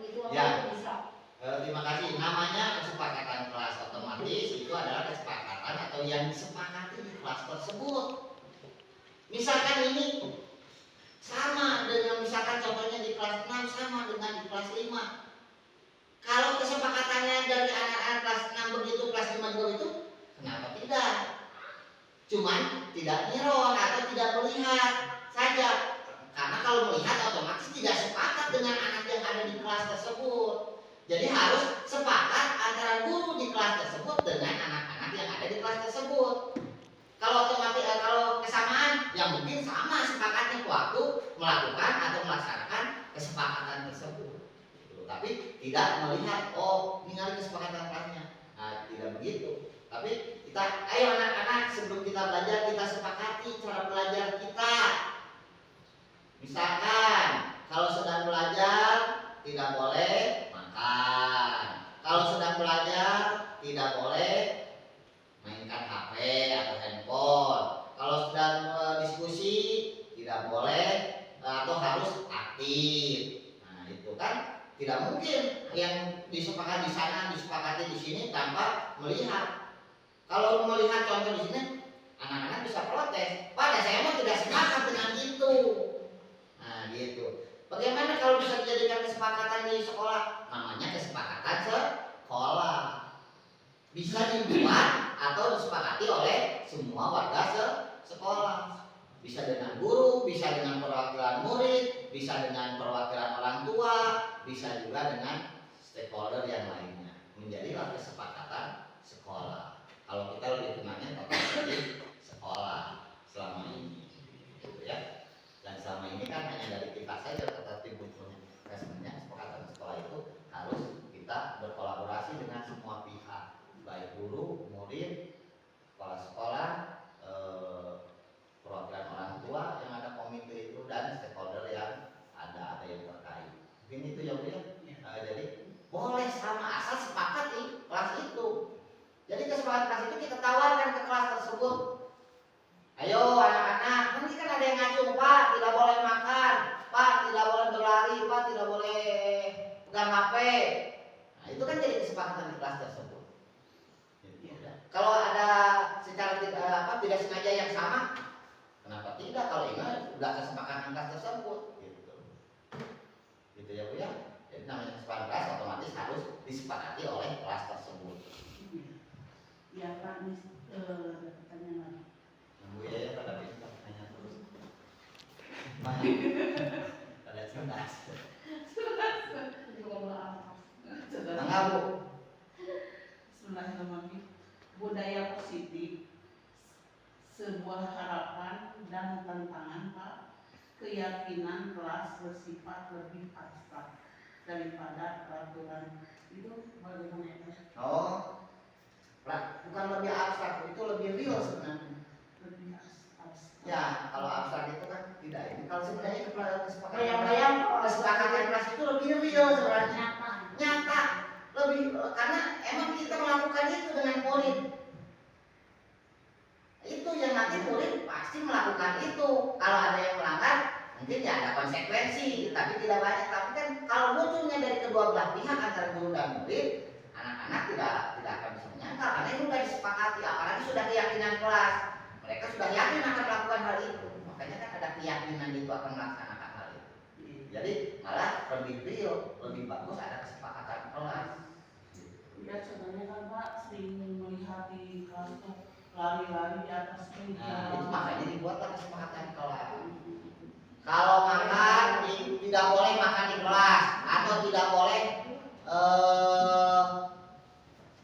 gitu, apa Ya. itu bisa? Terima kasih. Namanya kesepakatan kelas otomatis itu adalah kesepakatan atau yang disepakati di kelas tersebut. Misalkan ini sama dengan misalkan contohnya di kelas 6 sama dengan di kelas 5. Kalau kesepakatannya dari anak-anak kelas 6 begitu, kelas 5 juga itu, kenapa tidak? Cuman tidak niron atau tidak melihat saja. Karena kalau melihat otomatis tidak sepakat dengan anak yang ada di kelas tersebut. Jadi harus sepakat antara guru di kelas tersebut dengan anak-anak yang ada di kelas tersebut. Kalau otomatis kalau kesamaan, yang mungkin sama sepakatnya waktu melakukan atau melaksanakan kesepakatan tersebut. Tapi tidak melihat, oh ini ada kesepakatan kelasnya. Nah, tidak begitu. Tapi kita, ayo anak-anak sebelum kita belajar kita sepakati cara belajar kita. Misalkan kalau sedang belajar tidak boleh makan. Kalau sedang belajar tidak boleh mainkan HP atau handphone. Kalau sedang diskusi tidak boleh atau harus aktif. Nah, itu kan tidak mungkin yang disepakati di sana disepakati di sini tanpa melihat. Kalau melihat contoh di sini, anak-anak bisa protes. Pada saya mah tidak sepakat dengan itu. Nah, gitu. Bagaimana kalau bisa dijadikan kesepakatan di sekolah? Namanya kesepakatan sekolah. Bisa dibuat atau disepakati oleh semua warga sekolah. Bisa dengan guru, bisa dengan perwakilan murid, bisa dengan perwakilan orang tua, bisa juga dengan stakeholder yang lainnya. Menjadilah kesepakatan sekolah. Kalau kita lebih kenalnya tentang sekolah selama ini, gitu ya. Dan selama ini kan hanya dari kita saja, tetapi butuhnya sebenarnya kesepakatan sekolah itu harus kita berkolaborasi dengan semua pihak, baik guru, murid, kepala sekolah, perwakilan orang tua yang ada komite itu dan stakeholder yang ada yang terkait. Mungkin itu ya Bu ya. Jadi boleh sama asal sepakat di kelas itu. Jadi kesepakatan kelas itu kita tawarkan ke kelas tersebut. Ayo anak-anak, nanti kan ada yang ngacung, Pak tidak boleh makan, Pak tidak boleh berlari, Pak tidak boleh pegang HP. Nah itu kan jadi kesepakatan di kelas tersebut. Kalau ada secara tidak sengaja yang sama, kenapa tidak? Kalau ini sudah kesepakatan kelas tersebut, gitu ya Bu ya. Jadi namanya kesepakatan kelas otomatis harus disepakati oleh kelas tersebut. Ya Pak, ada pertanyaan lagi. Bu ya pada bisa tanya terus. Pada cerdas. Enggak Bu. Bismillahirrahmanirrahim. budaya positif sebuah harapan dan tantangan Pak. Keyakinan kelas bersifat lebih abstrak daripada peraturan. Itu bagaimana ya Pak? Oh, bukan lebih abstrak, itu lebih real sebenarnya. Lebih abstrak. Ya, kalau abstrak itu kan tidak ini. Kalau sebenarnya kesepakatan Bayang-bayang kok. kesepakatan kelas itu lebih real sebenarnya. Nyata. Nyata, lebih karena emang kita melakukan itu dengan murid. Itu yang nanti murid pasti melakukan itu. Kalau ada yang melanggar, mungkin ya ada konsekuensi, tapi tidak banyak. Tapi kan kalau munculnya dari kedua belah pihak antara guru dan murid, anak-anak tidak akan bisa menyangkal karena itu sudah disepakati, apalagi sudah keyakinan kelas. Mereka sudah yakin akan melakukan hal itu. Makanya kan ada keyakinan itu akan melaksanakan hal itu. Jadi malah lebih real, lebih bagus ada kesepakatan kelas. Ya sebenarnya kan Pak sering melihat di kelas itu lari-lari di atas meja. Nah, itu makanya dibuatlah kesepakatan kelas. Kalau makan tidak boleh makan di kelas atau tidak boleh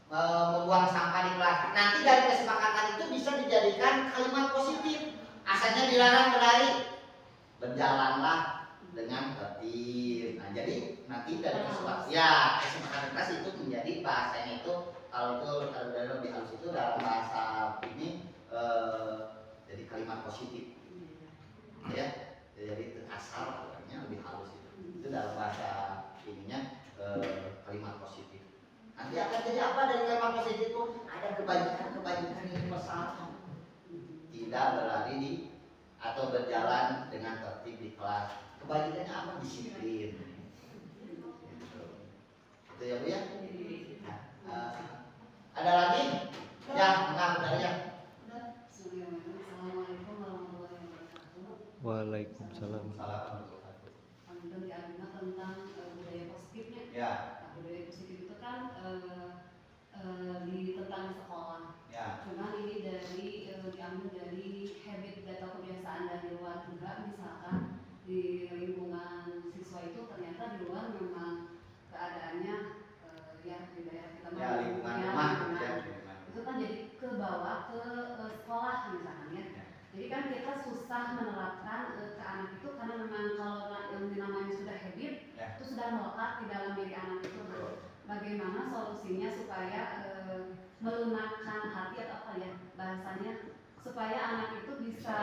membuang sampah di kelas. Nanti dari kesepakatan itu bisa dijadikan kalimat positif. Asalnya dilarang berlari, berjalanlah dengan tertib. Nah, jadi nanti dari kesepakatan kelas itu menjadi bahasanya itu kalau itu lebih halus itu dalam bahasa ini jadi kalimat positif. Ya, jadi asal artinya lebih halus itu dalam bahasa ininya kalimat positif. Nanti akan jadi apa dari kalimat positif itu? Ada kebajikan universal. Tidak berlari di atau berjalan dengan tertib di kelas. Kebajikannya apa? Disiplin. Gitu. Itu ya Bu ya. Nah, ada lagi? Ya, enggak ada ya. Assalamualaikum warahmatullahi wabarakatuh. Waalaikumsalam. Tentang tentang budaya positifnya. Ya, Nah, budaya positif itu kan tentang sekolah. ya. Cuma ini diambil dari habit atau kebiasaan dari luar juga. Misalkan di lingkungan siswa itu ternyata di luar memang keadaannya ya di daerah kita Ya, lingkungan rumah ya. itu kan jadi ke bawah ke sekolah misalkan ya. Jadi kan kita susah menerapkan ke anak itu karena memang kalau yang namanya sudah habit itu sudah melekat di dalam diri anak itu. Nah, bagaimana solusinya supaya melunakkan hati atau apa ya bahasanya supaya anak itu bisa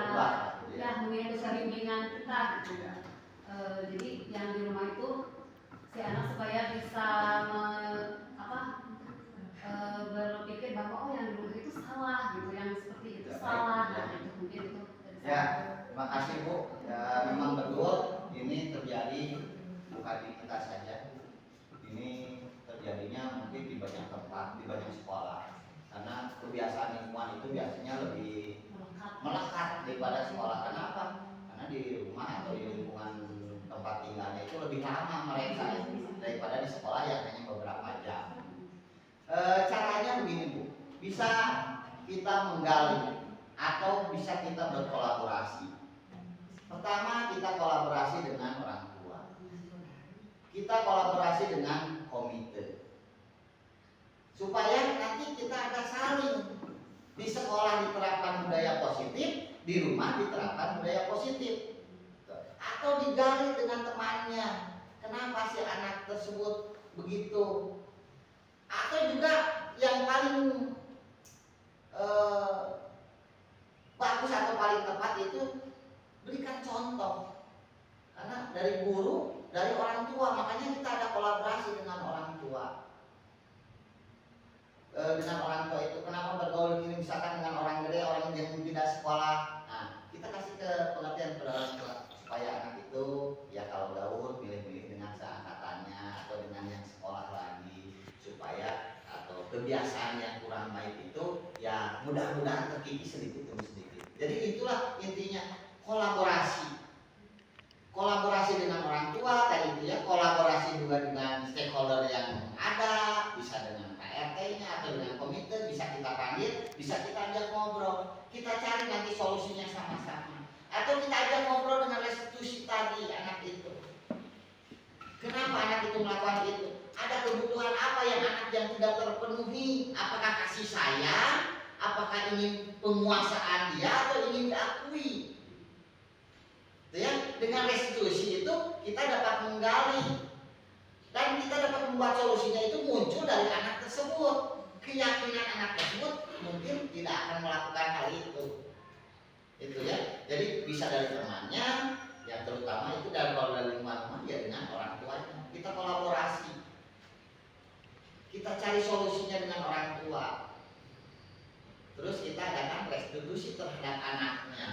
ya mengikuti bimbingan kita gitu. Jadi yang di rumah itu si anak supaya bisa berpikir bahwa oh yang dulu itu salah gitu, yang seperti itu salah. Nah, itu mungkin itu. Ya, terima kasih Bu. Ya, memang betul ini terjadi bukan di kita saja. Ini terjadinya mungkin di banyak tempat, di banyak sekolah. Karena kebiasaan lingkungan itu biasanya lebih melekat daripada sekolah. Karena apa? Karena di rumah atau di lingkungan tempat tinggalnya itu lebih lama mereka daripada di sekolah yang hanya beberapa jam. Caranya begini Bu, bisa kita menggali atau bisa kita berkolaborasi. Pertama, kita kolaborasi dengan orang tua. Kita kolaborasi dengan komite. Supaya nanti kita ada saling. Di sekolah diterapkan budaya positif, di rumah diterapkan budaya positif. Atau digali dengan temannya. Kenapa si anak tersebut begitu? Atau juga yang paling bagus atau paling tepat itu berikan contoh. Karena dari guru, dari orang tua, makanya kita ada kolaborasi dengan orang tua. Dengan orang tua itu kenapa bergaul ini misalkan dengan orang gede, orang yang tidak sekolah. Nah, kita kasih ke pengertian pada orang tua supaya anak itu ya kalau gaul milih-milih dengan seangkatannya atau dengan yang sekolah lagi supaya atau kebiasaan yang kurang baik itu ya mudah-mudahan terkikis sedikit demi sedikit. Jadi itulah intinya kolaborasi. Kolaborasi dengan orang tua tadi itu ya, kolaborasi juga dengan stakeholder yang ada, bisa dengan KRT-nya atau dengan komite, bisa kita panggil, bisa kita ajak ngobrol. Kita cari nanti solusinya sama-sama. Atau kita ajak ngobrol dengan restitusi tadi anak itu. Kenapa anak itu melakukan itu? Ada kebutuhan apa yang anak yang tidak terpenuhi? Apakah kasih sayang apakah ingin penguasaan dia atau ingin diakui. Itu ya, dengan restitusi itu kita dapat menggali dan kita dapat membuat solusinya itu muncul dari anak tersebut. Keyakinan anak tersebut mungkin tidak akan melakukan hal itu ya. Jadi bisa dari temannya, yang terutama itu dari lingkungan ya, dengan orang tuanya. Kita kolaborasi, kita cari solusinya dengan orang tua, terus kita adakan restitusi terhadap anaknya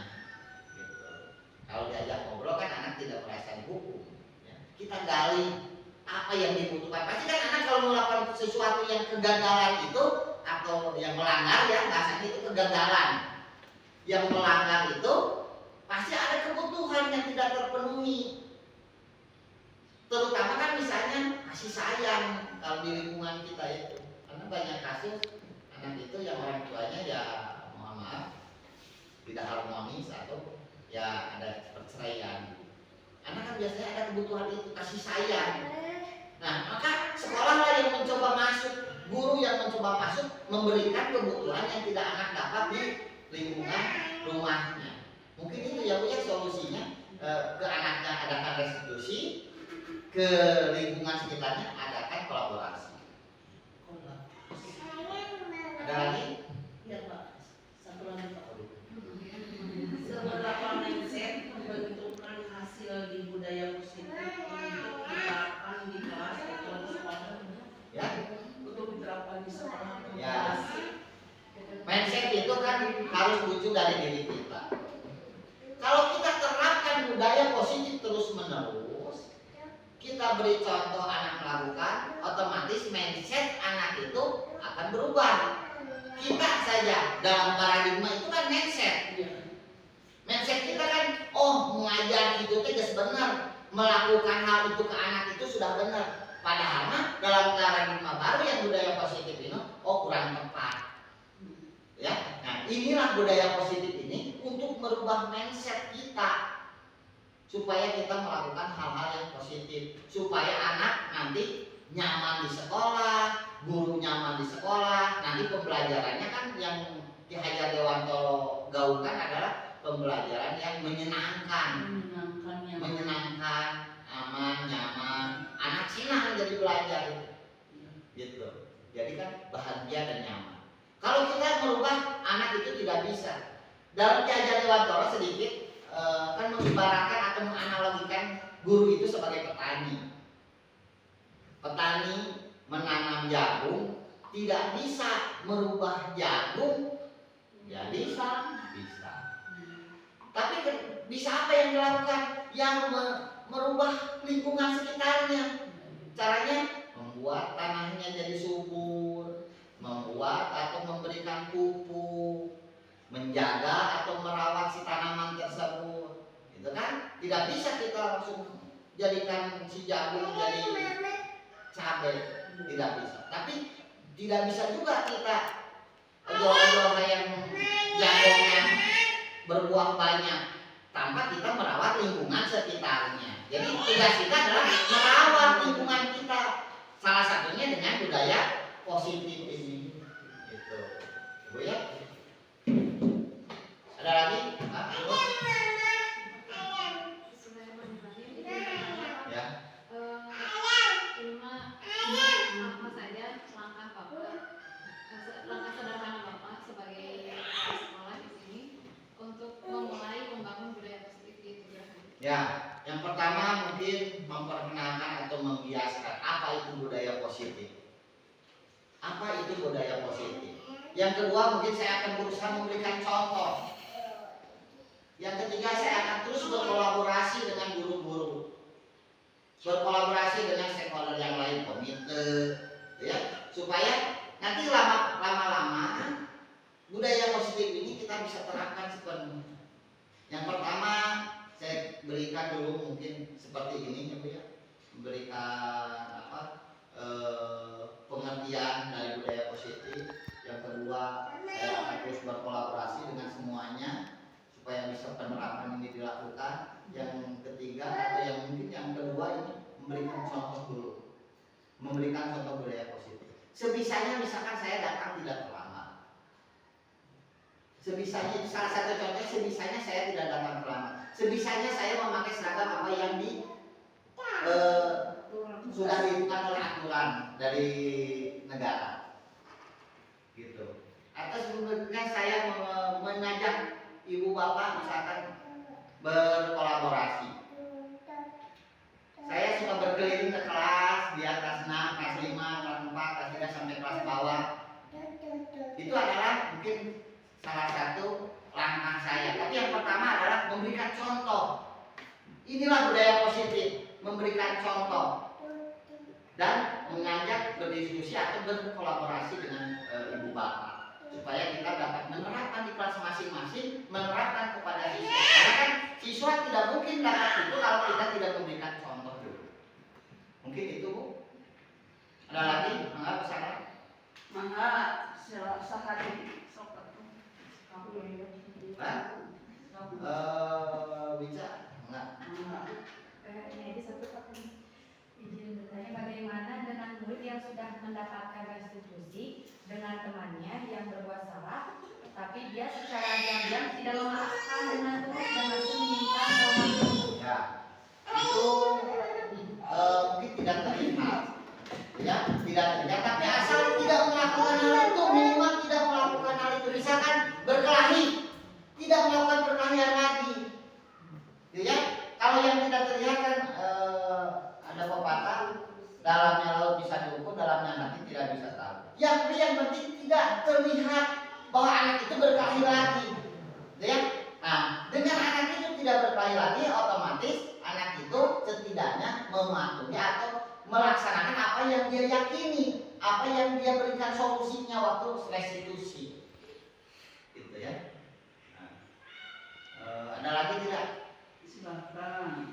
gitu. Kalau diajak ngobrol kan anak tidak merasa dihukum ya. Kita gali apa yang dibutuhkan. Pasti kan anak kalau melakukan sesuatu yang kegagalan itu atau yang melanggar ya, bahasanya itu kegagalan. Yang melanggar itu pasti ada kebutuhan yang tidak terpenuhi. Terutama kan misalnya kasih sayang kalau di lingkungan kita itu. Karena banyak kasus anak itu yang orang tuanya ya mohon maaf tidak harmonis atau ya ada perceraian. Anak kan biasanya ada kebutuhan itu, kasih sayang. Nah, maka sekolahlah yang mencoba masuk, guru yang mencoba masuk memberikan kebutuhan yang tidak anak dapat di lingkungan rumahnya. Mungkin itu ya Bu ya solusinya, ke anaknya adakan restitusi, ke lingkungan sekitarnya adakan kolaborasi. Ada lagi? Ya Pak, satu lagi Pak. Seberapa mindset membentukkan hasil di budaya positif untuk diterapkan di kelas atau di sekolah? Ya. Untuk diterapkan di sekolah atau di Ya. kelas. Mindset itu kan harus muncul dari diri kita. Kalau kita terapkan budaya positif terus menerus, kita beri contoh anak melakukan, otomatis mindset anak itu akan berubah. Kita saja dalam paradigma itu kan mindset. Mindset kita kan, oh mengajar itu tegas benar, melakukan hal itu ke anak itu sudah benar. Padahal mah dalam paradigma baru yang budaya positif ini, oh kurang tepat. Ya, nah inilah budaya positif ini untuk merubah mindset kita supaya kita melakukan hal-hal yang positif, supaya anak nanti nyaman di sekolah, guru nyaman di sekolah, nanti pembelajarannya kan yang Ki Hajar Dewantoro gaungkan adalah pembelajaran yang menyenangkan, aman, nyaman, anak senang jadi belajar gitu. Jadi kan bahagia dan nyaman. Kalau kita merubah anak itu tidak bisa. Dalam Ki Hajar Dewantoro sedikit kan mengibaratkan atau menganalogikan guru itu sebagai petani. Petani menanam jagung tidak bisa merubah jagung jadi bisa. Tapi bisa apa yang dilakukan? Yang merubah lingkungan sekitarnya. Caranya membuat tanahnya jadi subur, membuat atau memberikan pupuk, menjaga atau merawat si tanaman tersebut. Itu kan tidak bisa kita langsung jadikan si jagung jadi cabai, tidak bisa. Tapi tidak bisa juga kita jual yang jagungnya berbuah banyak tanpa kita merawat lingkungan sekitarnya. Jadi tugas kita adalah merawat lingkungan kita. Salah satunya dengan budaya positif ini. Gitu. Ibu ya. Ada lagi? Ya. Apa saja langkah sederhana Bapak sebagai sekolah di sini untuk memulai membangun budaya positif di Tujuan? Ya, yang pertama mungkin memperkenalkan atau membiasakan apa itu budaya positif. Apa itu budaya positif? Yang kedua mungkin saya akan berusaha memberikan contoh. Yang ketiga saya akan terus berkolaborasi dengan guru-guru, berkolaborasi dengan stakeholder yang lain, komite, ya, supaya nanti lama-lama budaya positif ini kita bisa terapkan sepenuhnya. Yang pertama saya berikan dulu mungkin seperti ini ya Bu ya, memberikan pengertian dari budaya positif. Yang kedua saya akan terus berkolaborasi dengan semuanya supaya bisa penerapan ini dilakukan. Yang ketiga atau yang mungkin yang kedua ini memberikan contoh dulu, memberikan contoh budaya positif. Sebisanya misalkan saya datang tidak terlambat, Sebisanya, salah satu contoh, sebisanya saya tidak datang terlambat. Sebisanya saya memakai seragam apa yang sudah ditentukan oleh aturan dari negara, gitu. Atau sebenarnya saya mengajak ibu bapak misalkan berkolaborasi. Saya suka berkeliling ke kelas, di atas 6, kelas 5, kelas 4, kelas 3 sampai kelas bawah. Itu adalah mungkin salah satu langkah saya. Tapi yang pertama adalah memberikan contoh. Inilah budaya positif, memberikan contoh dan mengajak berdiskusi atau berkolaborasi dengan ibu bapak supaya kita dapat menerapkan di kelas masing-masing, menerapkan kepada siswa. Karena kan siswa tidak mungkin dapat itu kalau kita tidak memberikan contoh dulu. Mungkin itu, Bu. Ada lagi? Mangga pesan. Mangga sehari sobat. Bisa? Enggak. Ini satu izin bertanya, bagaimana dengan murid yang sudah mendapatkan restitusi dengan temannya yang berbuat salah, tapi dia secara diam-diam tidak memaafkan dengan tulus dan masih menyimpan trauma itu? Ya, itu mungkin tidak terlihat, ya, tidak terlihat. Tapi asal tidak melakukan hal itu, minimal tidak melakukan hal itu. Misalkan berkelahi, tidak melakukan perkelahian lagi, ya. Kalau yang tidak terlihat kan ada pepatah, dalamnya laut bisa diukur, dalamnya hati tidak bisa tahu. Yang penting tidak terlihat bahwa anak itu berkelahi lagi, ya. Nah, dengan anak itu tidak berkelahi lagi, otomatis anak itu setidaknya mematuhi atau melaksanakan apa yang dia yakini, apa yang dia berikan solusinya waktu restitusi, gitu ya. Nah, ada lagi tidak? Silakan.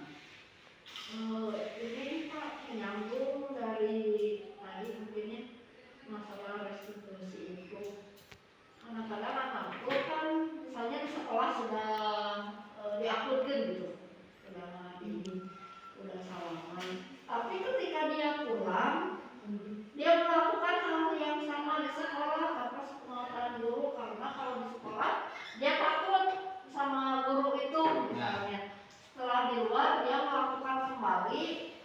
Ini Pak menyambung dari tadi mungkinnya masalah restitusi itu. Kadang-kadang anakku kan misalnya di sekolah sudah diakurkan gitu, udah salaman. Tapi ketika dia pulang, dia melakukan hal yang sama di sekolah tanpa sepengetahuan guru, karena kalau di sekolah dia takut sama guru itu misalnya. Setelah di luar dia melakukan kembali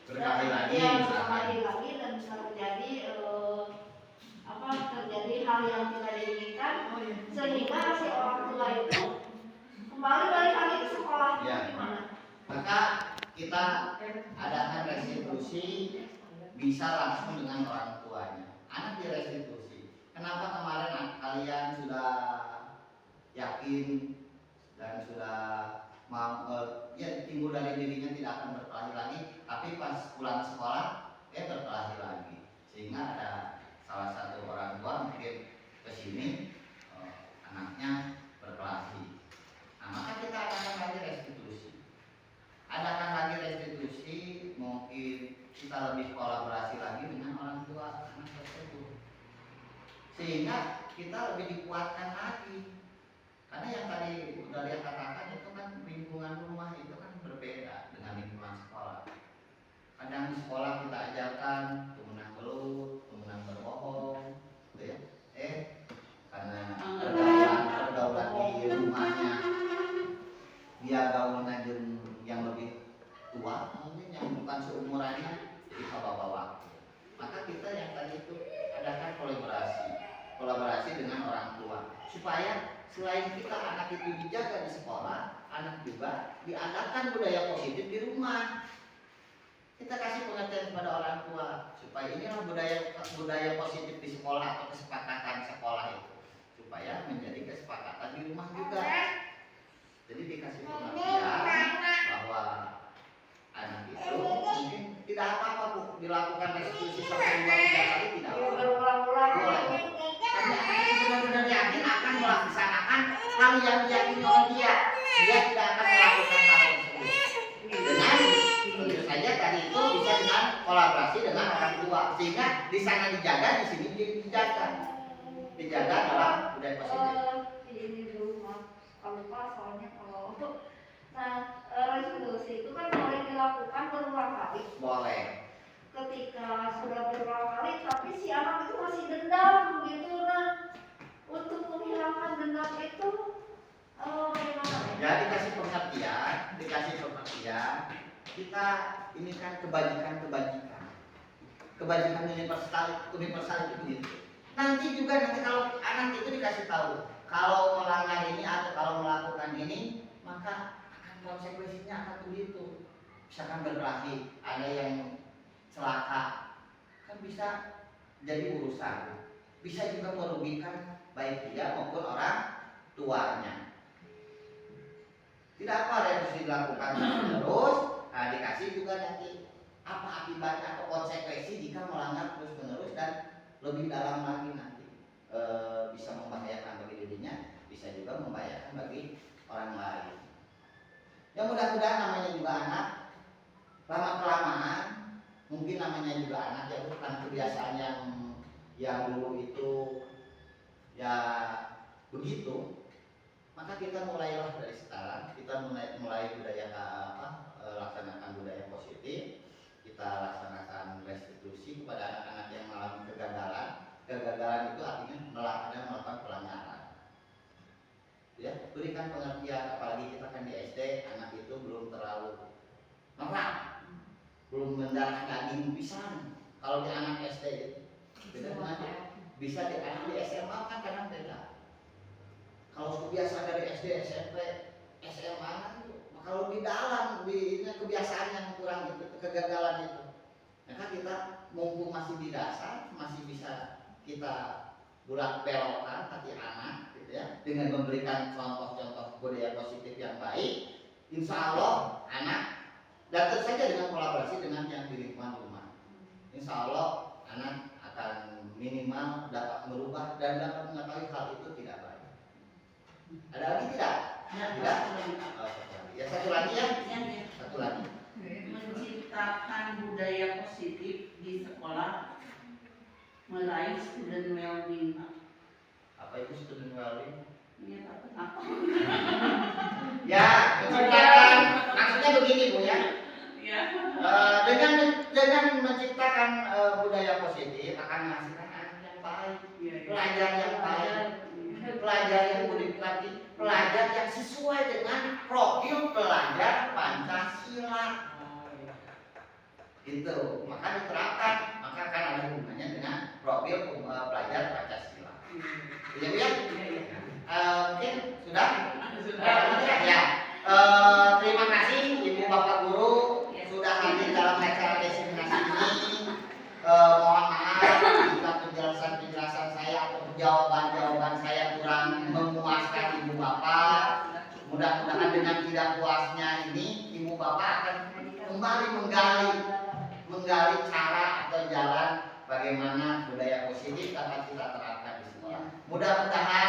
Berkelahi lagi, dia misalkan. berkelahi lagi dan bisa terjadi terjadi hal yang tidak diinginkan, sehingga si orang tua itu kembali balik lagi ke sekolah. Ya. Gimana? Maka kita adakan restitusi bisa langsung dengan orang tuanya. Anak direstitusi. Kenapa kemarin kalian sudah yakin dan sudah mau timbul dari dirinya tidak akan berkelahi lagi, tapi pas pulang sekolah berkelahi lagi, sehingga ada salah satu orang tua mungkin kesini anaknya berkelahi. Nah, maka kita adakan lagi restitusi, mungkin kita lebih kolaborasi lagi dengan orang tua anak tersebut, sehingga kita lebih dikuatkan lagi. Karena yang tadi udah lihat katakan itu kan lingkungan rumah itu kan berbeda dengan lingkungan sekolah. Kadang di sekolah kita ajarkan kemenang belut, kemenang berbohong, gitu ya. Karena pergaulan di rumahnya dia gaulnya yang lebih tua, mungkin yang bukan seumurannya dibawa-bawa. Maka kita yang tadi itu adakan kolaborasi dengan orang tua supaya selain kita anak itu dijaga di sekolah, anak juga diadakan budaya positif di rumah. Kita kasih pengertian kepada orang tua supaya inilah budaya positif di sekolah atau kesepakatan sekolah itu, supaya menjadi kesepakatan di rumah juga. Jadi dikasih pengertian bahwa anak itu mungkin tidak apa-apa Bu dilakukan restitusi 1, 2, 3 kali, tidak apa-apa. Berulang-ulang. Tapi anak itu benar-benar yakin akan melaksanakan hal yang diyakini oleh dia tidak akan melakukan hal tersebut. Dengan tentu saja tadi itu bisa dengan kolaborasi dengan orang tua, sehingga di sana dijaga, di sini dijaga dalam budaya positif. Ini dulu kalau lupa soalnya kalau restitusi itu kan boleh dilakukan berulang kali. Boleh. Ketika sudah berulang kali, tapi si anak itu masih dendam gitu, nah untuk menghilangkan dendam itu kita ini kan kebajikan universal itu begitu. Nanti kalau anak itu dikasih tahu kalau melanggar ini atau kalau melakukan ini maka akan konsekuensinya akan begitu. Misalkan berkelahi, ada yang celaka, kan bisa jadi urusan, bisa juga merugikan baik dia maupun orang tuanya. Tidak apa yang harus dilakukan terus, nah dikasih juga nanti apa akibatnya atau konsekuensi jika melanggar terus menerus dan lebih dalam lagi nanti bisa membahayakan bagi dirinya, bisa juga membahayakan bagi orang lain. Ya mudah-mudahan namanya juga anak, lama kelamaan mungkin namanya juga anak ya bukan kebiasaan yang dulu itu ya begitu, maka kita mulailah dari sekarang, kita mulai budaya laksanakan budaya positif, kita laksanakan restitusi kepada anak-anak yang mengalami kegagalan. Kegagalan itu artinya melakukan pelanggaran. Ya, berikan pengertian, apalagi kita kan di SD, anak itu belum terlalu marah, belum mendarah daging pisan. Kalau di anak SD itu beda dengan bisa di anak di SMA kan kadang beda. Kalau kebiasaan dari SD, SMP, SMA itu, kalau di dalam di kebiasaan yang kurang itu, kegagalan itu, maka kita mumpung masih di dasar, masih bisa kita bulat belokkan hati anak, gitu ya, dengan memberikan contoh-contoh budaya positif yang baik, insya Allah anak, dan tentu saja dengan kolaborasi dengan yang di lingkungan rumah, insya Allah anak akan minimal dapat merubah dan dapat mengetahui hal itu tidak baik. Ada lagi tidak? Tidak? Oh, ya satu lagi ya. Satu lagi. Menciptakan budaya positif di sekolah, meraih student well-being. Apa itu student well-being? Ini apa? Ya, menciptakan. Maksudnya begini Bu ya. Ya. Dengan menciptakan budaya positif akan menghasilkan anak yang baik, pelajar yang baik, pelajar yang berdikari, pelajar yang sesuai dengan profil pelajar Pancasila. Gitu, maka diterapkan, maka akan ada hubungannya dengan profil pelajar Pancasila. Iya Bu ya? Mungkin sudah? Ya. Terima kasih Ibu Bapak Guru sudah hadir dalam acara destinasi ini. Mohon maaf jika penjelasan saya atau jawaban saya kurang memuaskan Ibu Bapak. Mudah-mudahan dengan tidak puasnya ini Ibu Bapak akan kembali menggali cara atau jalan bagaimana budaya positif dapat kita terapkan di sekolah. Mudah-mudahan